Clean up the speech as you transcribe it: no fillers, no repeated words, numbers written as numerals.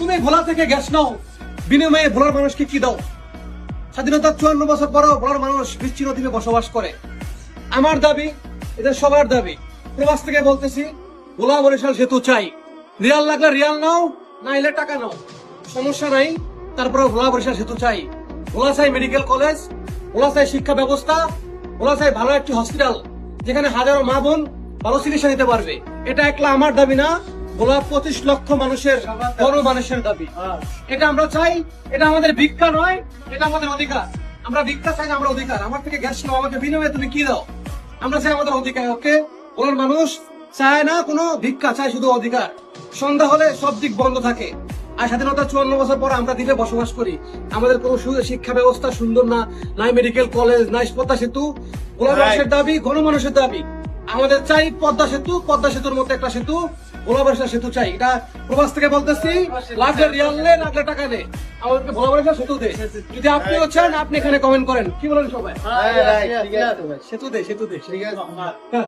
তুমি ভোলা থেকে গ্যাস নাও, বিনিময়ে ভোলার মানুষকে কি দাও? স্বাধীনতার 54 বছর পরেও ভোলার মানুষ বিচ্ছিন্ন দ্বীপে বসবাস করে। আমার দাবি, এদের সবার দাবি, প্রবাস থেকে বলতেছি, ভোলা বরিশাল সেতু চাই। রিয়াল লাগলে রিয়াল নাও, না এলে টাকা নাও, সমস্যা নাই। তারপরে ভোলা বরিশাল সেতু চাই। ভোলা চাই মেডিকেল কলেজ, ভোলা চাই শিক্ষা ব্যবস্থা, ভোলা চাই ভালো একটি হসপিটাল যেখানে হাজারো মা বোন ভালো চিকিৎসা নিতে পারবে। এটা একলা আমার দাবি না, ভোলা 25 লক্ষ মানুষের, বড় মানুষের দাবি। এটা আমরা চাই, এটা আমাদের ভিক্ষা নয়, এটা আমাদের অধিকার। আমরা ভিক্ষা চাই না, আমরা অধিকার। আমার থেকে গ্যাস নাও, আমাকে বিনিময়ে তুমি কি দাও? আমরা চাই আমাদের অধিকার। ওকে, ভোলার মানুষ চায় না কোনো ভিক্ষা, চায় শুধু অধিকার। সন্ধ্যা হলে সব দিক বন্ধ থাকে। আর স্বাধীনতা 54 বছর পর আমরা দ্বীপে বসবাস করি। আমাদের কোনো শিক্ষা ব্যবস্থা সুন্দর না, নাই মেডিকেল কলেজ, নাই পদ্মা সেতু। ভোলা মানুষের দাবি, গণমানুষের দাবি। আমাদের চাই পদ্মা সেতু, পদ্মা সেতুর মধ্যে একটা সেতু, ভোলা বরিশাল সেতু চাই। এটা প্রবাস থেকে বলতেছি, লাগলে রিয়াল নে, লাগলে টাকা দে, আমাদেরকে ভোলা বরিশাল সেতু দে। যদি আপনিও চান, আপনি এখানে কমেন্ট করেন। কি বলেন সবাই? সেতু দে, সেতু দে।